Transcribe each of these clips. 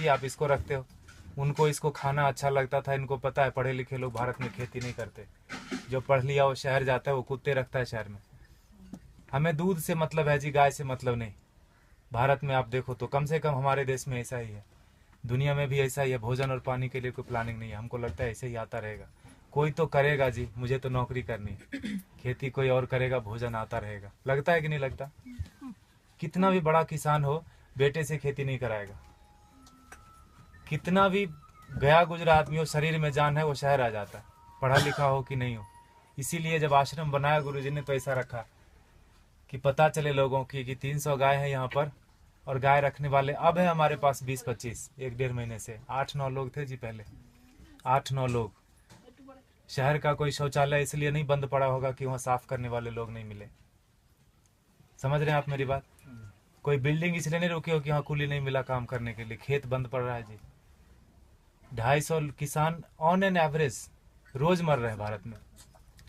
खेती, आप इसको रखते हो। उनको इसको खाना अच्छा लगता था, इनको पता है पढ़े लिखे लोग भारत में खेती नहीं करते। जो पढ़ लिया वो शहर जाता है, वो कुत्ते रखता है शहर में। हमें दूध से मतलब है जी, गाय से मतलब नहीं। भारत में आप देखो तो कम से कम हमारे देश में ऐसा ही है, दुनिया में भी ऐसा ही है। भोजन और पानी के लिए कोई प्लानिंग नहीं है। हमको लगता है ऐसे ही आता रहेगा। कोई तो करेगा जी, मुझे तो नौकरी करनी है, खेती कोई और करेगा, भोजन आता रहेगा। लगता है कि नहीं लगता? कितना भी बड़ा किसान हो, बेटे से खेती नहीं कराएगा। कितना भी गया गुजरा आदमी हो, शरीर में जान है, वो शहर आ जाता है, पढ़ा लिखा हो कि नहीं हो। इसीलिए जब आश्रम बनाया गुरुजी ने तो ऐसा रखा कि पता चले लोगों की कि 300 गाय है यहाँ पर, और गाय रखने वाले अब है हमारे पास 20-25, 1-1.5 महीने से 8-9 लोग थे जी पहले, 8-9 लोग। शहर का कोई शौचालय इसलिए नहीं बंद पड़ा होगा कि वहाँ साफ करने वाले लोग नहीं मिले। समझ रहे हैं आप मेरी बात? कोई बिल्डिंग इसलिए नहीं रुकी हो कि वहाँ कूली नहीं मिला काम करने के लिए, खेत बंद पड़ रहा है जी। 250 किसान ऑन एन एवरेज रोज मर रहे हैं भारत में।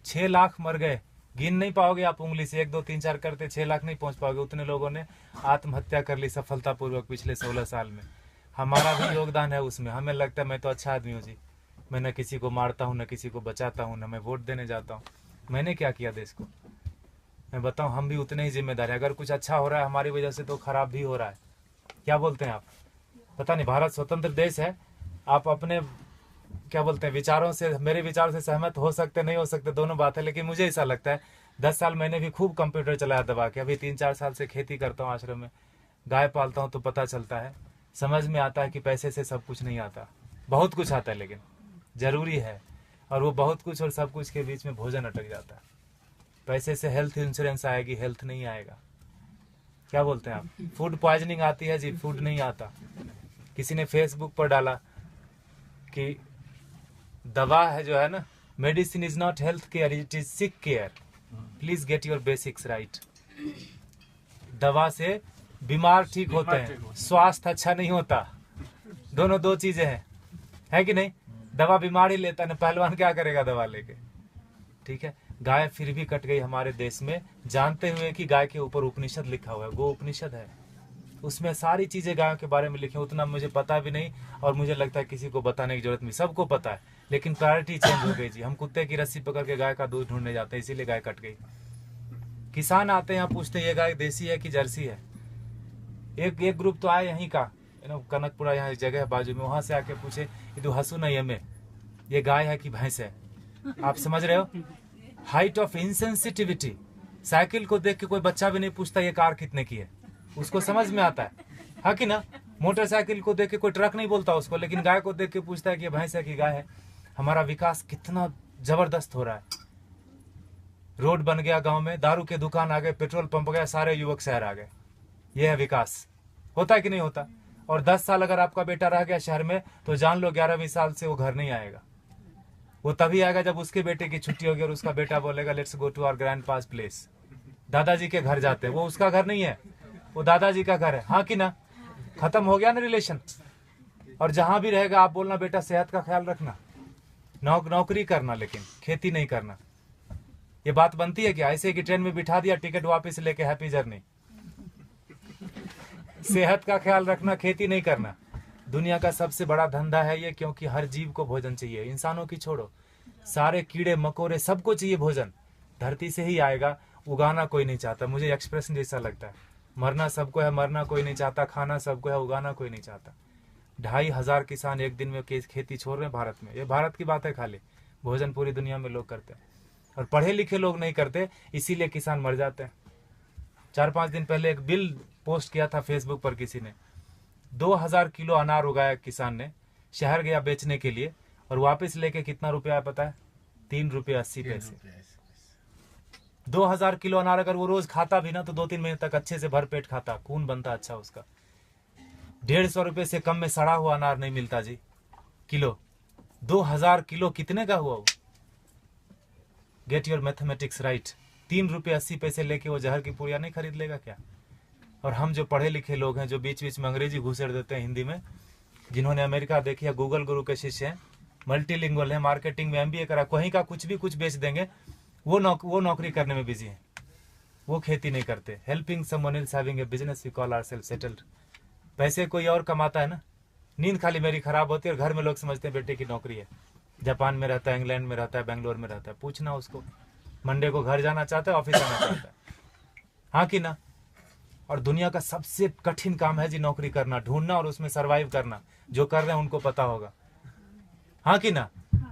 6 लाख मर गए, गिन नहीं पाओगे आप उंगली से, 1 2 3 4 करते 6 लाख नहीं पहुंच पाओगे। उतने लोगों ने आत्महत्या कर ली सफलतापूर्वक पिछले 16 साल में। हमारा भी योगदान है उसमें। हमें लगता है मैं तो अच्छा आदमी हूँ जी, मैं न किसी को मारता हूँ, न किसी को बचाता हूँ, न मैं वोट देने जाता हूँ। मैंने क्या किया देश को? मैं बताऊँ, हम भी उतने ही जिम्मेदार हैं। अगर कुछ अच्छा हो रहा है हमारी वजह से तो खराब भी हो रहा है। क्या बोलते हैं आप? पता नहीं, भारत स्वतंत्र देश है, आप अपने क्या बोलते हैं विचारों से, मेरे विचारों से सहमत हो सकते नहीं हो सकते, दोनों बात है। लेकिन मुझे ऐसा लगता है, 10 साल मैंने भी खूब कंप्यूटर चलाया दबा के। अभी 3-4 साल से खेती करता हूँ आश्रम में, गाय पालता हूँ, तो पता चलता है, समझ में आता है कि पैसे से सब कुछ नहीं आता। बहुत कुछ आता है लेकिन जरूरी है, और वो बहुत कुछ और सब कुछ के बीच में भोजन अटक जाता है। पैसे से हेल्थ इंश्योरेंस आएगी, हेल्थ नहीं आएगा। क्या बोलते हैं आप? फूड पॉइजनिंग आती है जी, फूड नहीं आता। किसी ने फेसबुक पर डाला कि दवा है जो है ना, medicine is not health care, it is sick care, please get your basics right. दवा से बीमार ठीक होते हैं, स्वास्थ्य अच्छा नहीं होता। दोनों दो चीजें हैं, है कि नहीं? दवा बीमार ही लेता है, पहलवान क्या करेगा दवा लेके? ठीक है, गाय फिर भी कट गई हमारे देश में, जानते हुए कि गाय के ऊपर उपनिषद लिखा हुआ है, गो उपनिषद है, उसमें सारी चीजें गायों के बारे में लिखी। उतना मुझे पता भी नहीं, और मुझे लगता है किसी को बताने की जरूरत नहीं, सबको पता है। लेकिन प्रायोरिटी चेंज हो गई जी। हम कुत्ते की रस्सी पकड़ के गाय का दूध ढूंढने जाते हैं, इसीलिए गाय कट गई। किसान आते हैं यहाँ, पूछते हैं ये गाय देसी है कि जर्सी है। एक ग्रुप तो आए यहीं का, कनकपुरा यहाँ जगह है बाजू में, वहां से आके पूछे ये तो हसू नहीं हमें, ये गाय है कि भैंस है? आप समझ रहे हो? Height of insensitivity. साइकिल को देख के कोई बच्चा भी नहीं पूछता ये कार कितने की है, उसको समझ में आता है कि ना? मोटरसाइकिल को देख के कोई ट्रक नहीं बोलता उसको, लेकिन गाय को देख के पूछता है कि भैंस है कि गाय है। हमारा विकास कितना जबरदस्त हो रहा है। रोड बन गया गांव में, दारू के दुकान आ गए, पेट्रोल पंप गया, सारे युवक शहर आ गए। यह है विकास। होता है कि नहीं होता? और 10 साल अगर आपका बेटा रह गया शहर में, तो जान लो 11वीं साल से वो घर नहीं आएगा। वो तभी आएगा जब उसके बेटे की छुट्टी होगी और उसका बेटा बोलेगा let's go to our grandpa's place. दादाजी के घर जाते हैं, वो उसका घर नहीं है, वो दादाजी का घर है। हाँ कि ना? खत्म हो गया ना रिलेशन। और जहां भी रहेगा आप बोलना बेटा सेहत का ख्याल रखना, नौकरी करना, लेकिन खेती नहीं करना। ये बात बनती है क्या? ऐसे कि ट्रेन में बिठा दिया, टिकट वापस लेके हैप्पी जर्नी। सेहत का ख्याल रखना, खेती नहीं करना। दुनिया का सबसे बड़ा धंधा है ये, क्योंकि हर जीव को भोजन चाहिए। इंसानों की छोड़ो, सारे कीड़े मकोड़े सबको चाहिए भोजन। धरती से ही आएगा, उगाना कोई नहीं चाहता। मुझे एक्सप्रेशन जैसा लगता है, मरना सबको है, मरना कोई नहीं चाहता, खाना सबको है, उगाना कोई नहीं चाहता। 2,500 किसान एक दिन में खेती छोड़ रहे हैं भारत में। ये भारत की बात है खाली, भोजन पूरी दुनिया में लोग करते हैं, और पढ़े लिखे लोग नहीं करते, इसीलिए किसान मर जाते हैं। 4-5 दिन पहले एक बिल पोस्ट किया था फेसबुक पर किसी ने, 2000 किलो अनार उगाया किसान ने, शहर गया बेचने के लिए, और वापस लेके कितना रुपया है पता है? 3 रुपये 80 पैसे। 2000 किलो अनार अगर वो रोज खाता भी ना, तो 2-3 महीने तक अच्छे से भर पेट खाता, खून बनता अच्छा उसका। 150 रुपये से कम में सड़ा हुआ अनार नहीं मिलता जी किलो। 2000 किलो कितने का हुआ वो? Get your mathematics right. 3 रुपये 80 पैसे लेके वो जहर की पुड़िया नहीं खरीद लेगा क्या? और हम जो पढ़े लिखे लोग हैं, जो बीच बीच में अंग्रेजी घुसेड़ देते हैं हिंदी में, जिन्होंने अमेरिका देखी है, गूगल गुरु के शिष्य हैं, मल्टीलिंगुअल है, मार्केटिंग में MBA करा, कहीं का कुछ भी कुछ बेच देंगे, वो नौकरी करने में बिजी है, वो खेती नहीं करते। Helping someone else having a business we call ourselves settled. पैसे कोई और कमाता है ना, नींद खाली मेरी खराब होती है और घर में लोग समझते हैं बेटे की नौकरी है, जापान में रहता है, इंग्लैंड में रहता है, बेंगलोर में रहता है। पूछना उसको, मंडे को घर जाना चाहता है, ऑफिस आना चाहता है, हाँ कि ना। और दुनिया का सबसे कठिन काम है जी नौकरी करना, ढूंढना और उसमें सरवाइव करना। जो कर रहे हैं उनको पता होगा, हाँ कि ना।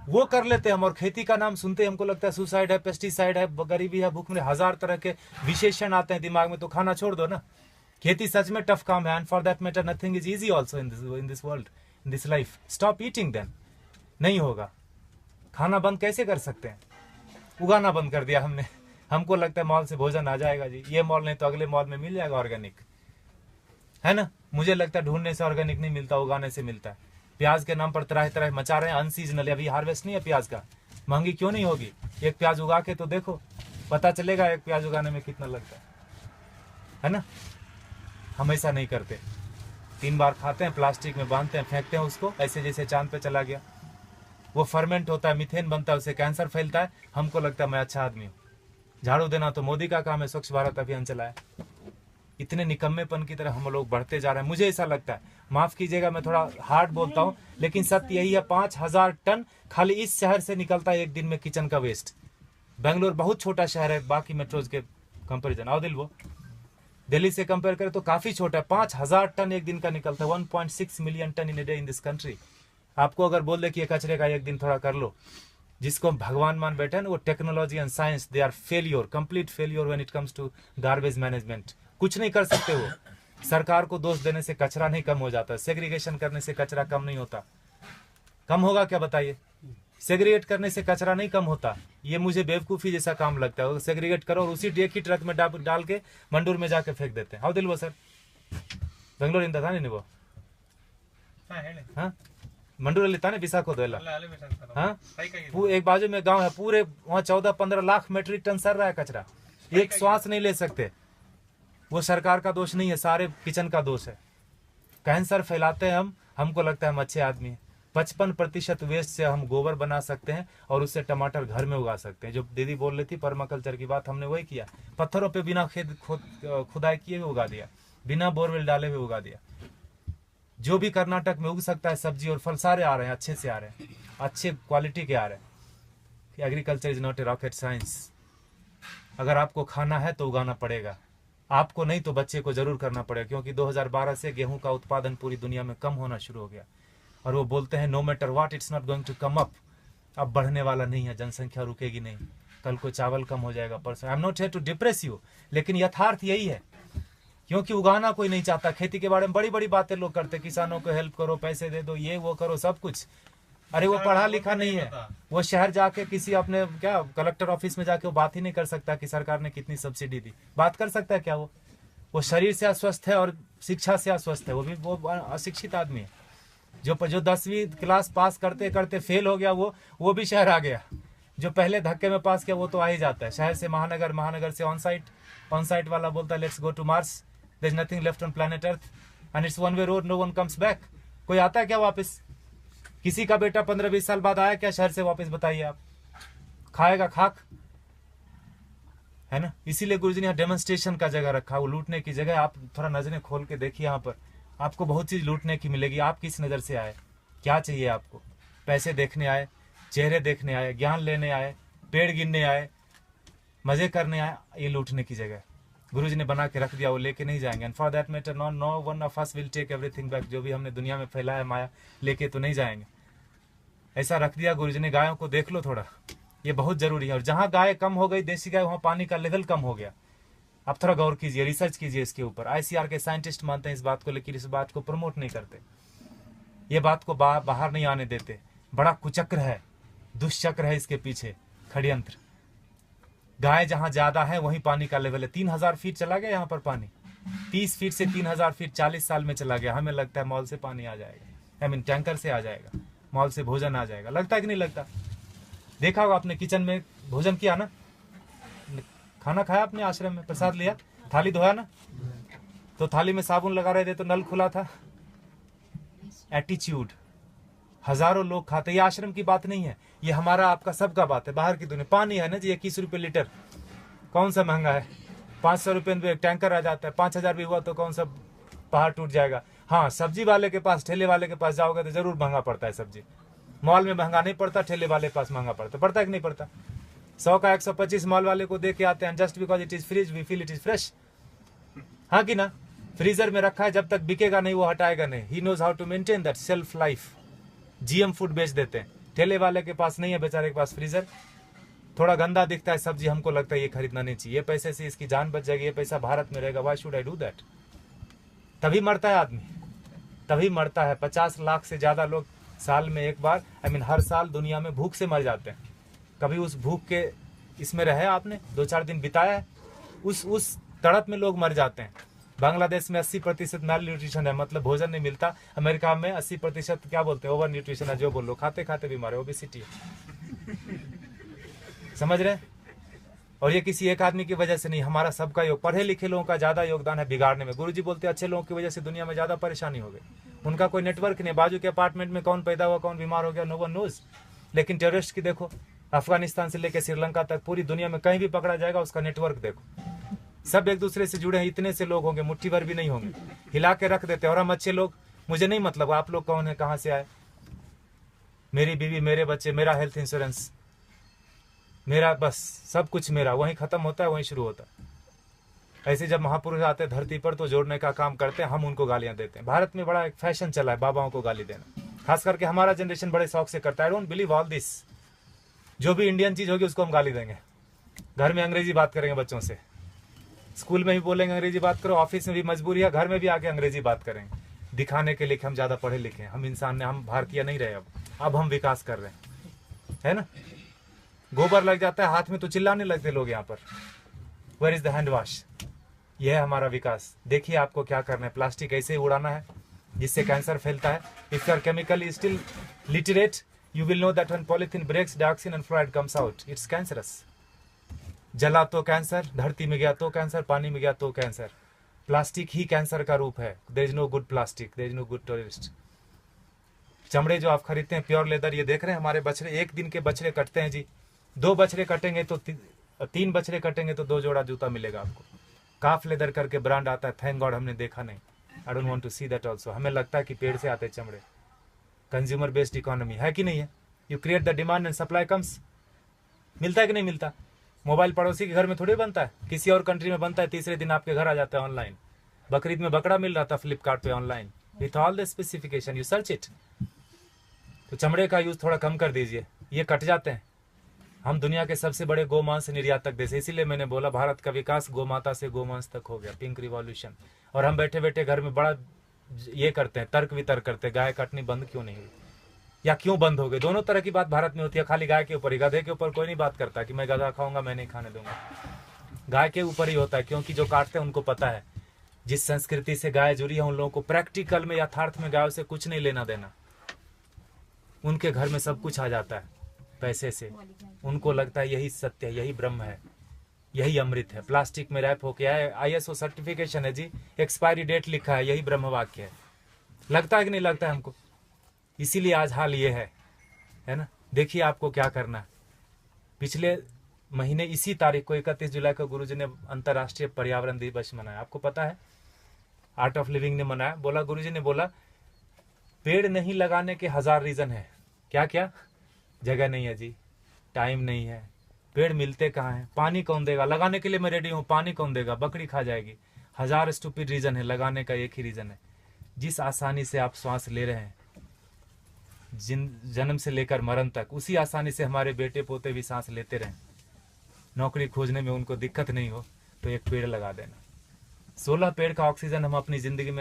वो कर लेते हैं हम, और खेती का नाम सुनते हमको लगता है सुसाइड है, पेस्टिसाइड है, गरीबी है, भूख में, हजार तरह के विशेषण आते हैं दिमाग में। तो खाना छोड़ दो ना। खेती सच में टफ काम है, and for that matter nothing is easy also in this world, in this life. Stop eating then, नहीं होगा। खाना बंद कैसे कर सकते हैं? उगाना बंद कर दिया हमने। हमको लगता है मॉल से भोजन आ जाएगा जी, ये मॉल नहीं तो अगले मॉल में मिल जाएगा ऑर्गेनिक, है ना। मुझे लगता है ढूंढने से ऑर्गेनिक नहीं मिलता, उगाने से मिलता है। प्याज के नाम पर तरह तरह मचा रहे हैं, अनसीजनल, अभी हार्वेस्ट नहीं है प्याज का। महंगी क्यों नहीं होगी? एक प्याज उगा के तो देखो, पता चलेगा एक प्याज उगाने में कितना लगता है ना। हम ऐसा नहीं करते, 3 बार खाते हैं, प्लास्टिक में बांधते हैं, फेंकते हैं उसको, ऐसे जैसे चांद पे चला गया। वो फर्मेंट होता है, मीथेन बनता है, उससे कैंसर फैलता है। हमको लगता है मैं अच्छा आदमी हूँ। झाड़ू देना तो मोदी का काम है, स्वच्छ भारत अभियान चलाया। इतने निकम्मेपन की तरह हम लोग बढ़ते जा रहे हैं। मुझे ऐसा लगता है, माफ कीजिएगा मैं थोड़ा हार्ड बोलता हूँ, लेकिन सत्य यही है, 5000 टन खाली इस शहर से निकलता है एक दिन में किचन का वेस्ट। बेंगलोर बहुत छोटा शहर है बाकी मेट्रोज के कंपेरिजन, आओ दिल, वो दिल्ली से कंपेयर करें तो काफी छोटा है। 5000 टन एक दिन का निकलता है, 1.6 million ton in a day in this country. आपको अगर बोल दे कि ये कचरे का एक दिन थोड़ा कर लो, जिसको भगवान मान बैठे हैं ना, वो technology and science, they are failure, complete failure when it comes to garbage management. कुछ नहीं कर सकते वो। सरकार को दोष देने से कचरा नहीं कम हो जाता, सेग्रीगेशन करने से कचरा कम नहीं होता। कम होगा क्या बताइए? सेग्रीगेट करने से कचरा नहीं कम होता। ये मुझे बेवकूफी जैसा काम लगता है। सेग्रीगेट करो और उसी एक ही ट्रक में डाल के मंडूर में जाके फेंक देते हैं। हाँ दिल वो सर, बेंगलोर इंदा था नहीं वो, हाँ मंडूर लेता नहीं विशाखो दो, हाँ एक बाजू में गांव है, पूरे वहाँ 14-15 लाख मेट्रिक टन सर रहा है कचरा, एक श्वास नहीं ले सकते। वो सरकार का दोष नहीं है, सारे किचन का दोष है। कैंसर फैलाते हैं हम, हमको लगता है हम अच्छे आदमी हैं। 55% वेस्ट से हम गोबर बना सकते हैं और उससे टमाटर घर में उगा सकते हैं। जो दीदी बोल रही थी पर्माकल्चर की बात, हमने वही किया। पत्थरों पे बिना खुदाई किए हुए उगा दिया, बिना बोरवेल डाले हुए उगा दिया। जो भी कर्नाटक में उग सकता है सब्जी और फल, सारे आ रहे हैं, अच्छे से आ रहे हैं, अच्छे क्वालिटी के आ रहे हैं। Agriculture is not a rocket science. अगर आपको खाना है तो उगाना पड़ेगा, आपको नहीं तो बच्चे को जरूर करना पड़ेगा। क्योंकि 2012 से गेहूं का उत्पादन पूरी दुनिया में कम होना शुरू हो गया, और वो बोलते हैं no matter what it's not going to come up. अब बढ़ने वाला नहीं है, जनसंख्या रुकेगी नहीं। कल को चावल कम हो जाएगा, परसों। I am not here to depress you, लेकिन यथार्थ यही है। क्योंकि उगाना कोई नहीं चाहता। खेती के बारे में बड़ी बड़ी बातें लोग करते, किसानों को हेल्प करो, पैसे दे दो, ये वो करो, सब कुछ। अरे वो पढ़ा लिखा नहीं है, वो शहर जाके किसी अपने क्या कलेक्टर ऑफिस में जाके वो बात ही नहीं कर सकता कि सरकार ने कितनी सब्सिडी दी। बात कर सकता है क्या? वो शरीर से अस्वस्थ है और शिक्षा से अस्वस्थ है। वो अशिक्षित आदमी है। जो 10वीं क्लास पास करते करते फेल हो गया, वो भी शहर आ गया। जो पहले धक्के में पास किया वो तो आ ही जाता है। शहर से महानगर, महानगर से ऑन साइट वाला बोलता है let's go to Mars, there is nothing left on planet Earth and it's one way road, no one comes back. कोई आता है क्या वापस? किसी का बेटा 15-20 साल बाद आया क्या शहर से वापस? बताइए आप। खाएगा खाक, है ना। इसीलिए गुरुजी ने यहाँ डेमोन्स्ट्रेशन का जगह रखा, वो लूटने की जगह। आप थोड़ा नजरें खोल के देखिए, यहाँ पर आपको बहुत चीज लूटने की मिलेगी। आप किस नजर से आए, क्या चाहिए आपको? पैसे देखने आए, चेहरे देखने आए, ज्ञान लेने आए, पेड़ गिनने आए, मजे करने आए? ये लूटने की जगह गुरुजी ने बना के रख दिया, वो लेके नहीं जाएंगे। And for that matter no one of us will take everything back. जो भी हमने दुनिया में फैलाया माया, लेके तो नहीं जाएंगे। ऐसा रख दिया गुरुजी ने। गायों को देख लो थोड़ा, ये बहुत जरूरी है। और जहां गाय कम हो गई, देसी गाय, वहां पानी का लेवल कम हो गया। आप थोड़ा गौर कीजिए, रिसर्च कीजिए इसके ऊपर। ICR के साइंटिस्ट मानते हैं इस बात को, लेकिन इस बात को प्रमोट नहीं करते। ये बात को बाहर नहीं आने देते। बड़ा कुचक्र है, दुष्चक्र है इसके पीछे, षड्यंत्र। गाय जहां ज्यादा है वहीं पानी का लेवल है। 3000 फीट चला गया यहाँ पर पानी, 30 फीट से 3000 फीट 40 साल में चला गया। हमें लगता है मॉल से पानी आ जाएगा, आई मीन टैंकर से आ जाएगा, मॉल से भोजन आ जाएगा। लगता है कि नहीं लगता? देखा होगा आपने, किचन में भोजन किया ना, खाना खाया आपने, आश्रम में प्रसाद लिया, थाली धोया ना, तो थाली में साबुन लगा रहे थे तो नल खुला था। एटीट्यूड। हजारों लोग खाते। ये आश्रम की बात नहीं है, ये हमारा आपका सबका बात है। बाहर की दुनिया पानी है ना जी, 21 रुपए लीटर, कौन सा महंगा है? 500 रुपये में एक टैंकर आ जाता है। 5000 भी हुआ तो कौन सा पहाड़ टूट जाएगा? हाँ, सब्जी वाले के पास, ठेले वाले के पास जाओगे तो जरूर महंगा पड़ता है सब्जी। मॉल में महंगा नहीं पड़ता, ठेले वाले के पास महंगा पड़ता है कि नहीं पड़ता? 100 का 125 मॉल वाले को दे के आते हैं, just because it is freeze we feel it is fresh. हाँ कि ना? फ्रीजर में रखा है, जब तक बिकेगा नहीं वो हटाएगा नहीं। He knows how to maintain that shelf life. GM food बेच देते हैं। ठेले वाले के पास नहीं है बेचारे के पास फ्रीजर, थोड़ा गंदा दिखता है सब्जी, हमको लगता है ये खरीदना नहीं चाहिए, ये पैसे से इसकी जान बच जाएगी, ये पैसा भारत में रहेगा, why should I do that? तभी मरता है आदमी, तभी मरता है। 50 लाख से ज्यादा लोग साल में एक बार, हर साल दुनिया में भूख से मर जाते हैं। कभी उस भूख के इसमें रहे आपने, 2-4 दिन बिताया है? उस तड़प में लोग मर जाते हैं। बांग्लादेश में 80% मैल न्यूट्रिशन है, मतलब भोजन नहीं मिलता। अमेरिका में 80% क्या बोलते हैं, ओवर न्यूट्रिशन है, जो बोलो, खाते खाते बीमार है, ओबेसिटी है। समझ रहे हैं? और ये किसी एक आदमी की वजह से नहीं, हमारा सबका योग, पढ़े लिखे लोगों का ज्यादा योगदान है बिगाड़ने में। गुरुजी बोलते हैं अच्छे लोगों की वजह से दुनिया में ज्यादा परेशानी हो गई। उनका कोई नेटवर्क नहीं, बाजू के अपार्टमेंट में कौन पैदा हुआ, कौन बीमार हो गया, नो वन नोज। लेकिन टेररिस्ट की देखो, अफगानिस्तान से लेकर श्रीलंका तक पूरी दुनिया में कहीं भी पकड़ा जाएगा, उसका नेटवर्क देखो, सब एक दूसरे से जुड़े हैं। इतने से लोग होंगे, मुट्ठी भर भी नहीं होंगे, हिला के रख देते हैं। और हम अच्छे लोग, मुझे नहीं मतलब आप लोग कौन है, कहाँ से आए, मेरी बीवी, मेरे बच्चे, मेरा हेल्थ इंश्योरेंस, मेरा बस सब कुछ मेरा, वहीं खत्म होता है, वहीं शुरू होता है। ऐसे जब महापुरुष आते हैं धरती पर तो जोड़ने का काम करते हैं, हम उनको गालियां देते हैं। भारत में बड़ा एक फैशन चला है बाबाओं को गाली देना, खास करके हमारा जनरेशन बड़े शौक से करता है। I don't believe all this. जो भी इंडियन चीज होगी उसको हम गाली देंगे। घर में अंग्रेजी बात करेंगे बच्चों से, स्कूल में भी बोलेंगे अंग्रेजी बात करो, ऑफिस में भी मजबूरी है, घर में भी आके अंग्रेजी बात करेंगे, दिखाने के लिए कि हम ज्यादा पढ़े लिखे हैं, हम इंसान ने, हम भारतीय नहीं रहे। अब हम विकास कर रहे हैं, है ना? गोबर लग जाता है हाथ में तो चिल्लाने लगते लोग यहाँ पर, where is the hand wash? यह है हमारा विकास। देखिए आपको क्या करना है, प्लास्टिक ऐसे ही उड़ाना है जिससे कैंसर फैलता है। If you are chemically still literate, you will know that when polythene breaks, dioxin and fluoride comes out, it's cancerous. जला तो कैंसर, धरती में गया तो कैंसर, पानी में गया तो कैंसर। प्लास्टिक ही कैंसर का रूप है। there is no good plastic, there is no good terrorist। चमड़े जो आप खरीदते हैं प्योर लेदर, ये देख रहे हैं हमारे बछड़े, एक दिन के बछड़े कटते हैं जी। 2 बछड़े कटेंगे तो 3 बछड़े कटेंगे तो 2 जोड़ा जूता मिलेगा आपको। काफ लेदर करके ब्रांड आता है, थैंक गॉड हमने देखा नहीं। I don't want to see that also. हमें लगता है कि पेड़ से आते चमड़े। कंज्यूमर बेस्ड इकोनॉमी है कि नहीं है? You create the demand and supply comes. मिलता है कि नहीं मिलता? मोबाइल पड़ोसी के घर में थोड़ी बनता है, किसी और कंट्री में बनता है, तीसरे दिन आपके घर आ जाता है ऑनलाइन। बकरीद में बकरा मिल रहा था फ्लिपकार्ट पे online, with all the specification, you search it. तो चमड़े का यूज थोड़ा कम कर दीजिए, ये कट जाते हैं। हम दुनिया के सबसे बड़े गोमांस निर्यातक देश, इसीलिए मैंने बोला भारत का विकास गोमाता से गोमांस तक हो गया, पिंक रिवॉल्यूशन। और हम बैठे बैठे घर में बड़ा ये करते हैं, तर्क वितर्क करते हैं, गाय काटनी बंद क्यों नहीं हुई या क्यों बंद हो गई। दोनों तरह की बात भारत में होती है, खाली गाय के ऊपर ही। गधे के ऊपर कोई नहीं बात करता कि मैं गधा खाऊंगा, मैं नहीं खाने दूंगा। गाय के ऊपर ही होता है, क्योंकि जो काटते हैं उनको पता है जिस संस्कृति से गाय जुड़ी है उन लोगों को प्रैक्टिकल में, यथार्थ में गायों से कुछ नहीं लेना देना। उनके घर में सब कुछ आ जाता है पैसे से, उनको लगता है यही सत्य है, यही ब्रह्म है, यही अमृत है। प्लास्टिक में रैप होके आए, ISO सर्टिफिकेशन है जी, एक्सपायरी डेट लिखा है, यही ब्रह्म वाक्य है। लगता है कि नहीं लगता है हमको? इसीलिए आज हाल ये है ना। देखिए आपको क्या करना है। पिछले महीने इसी तारीख को 31 जुलाई को गुरुजी ने अंतर्राष्ट्रीय पर्यावरण दिवस मनाया। आपको पता है, आर्ट ऑफ लिविंग ने मनाया। बोला, गुरुजी ने बोला पेड़ नहीं लगाने के 1000 रीजन है। क्या क्या? जगह नहीं है जी, टाइम नहीं है, पेड़ मिलते कहाँ हैं, पानी कौन देगा, लगाने के लिए मैं रेडी हूँ, पानी कौन देगा, बकरी खा जाएगी। 1000 स्टूपिड रीजन है, लगाने का एक ही रीजन है। जिस आसानी से आप श्वास ले रहे हैं जन्म से लेकर मरण तक, उसी आसानी से हमारे बेटे पोते भी सांस लेते रहें। नौकरी खोजने में उनको दिक्कत नहीं हो तो एक पेड़ लगा देना। 16 पेड़ का ऑक्सीजन हम अपनी जिंदगी में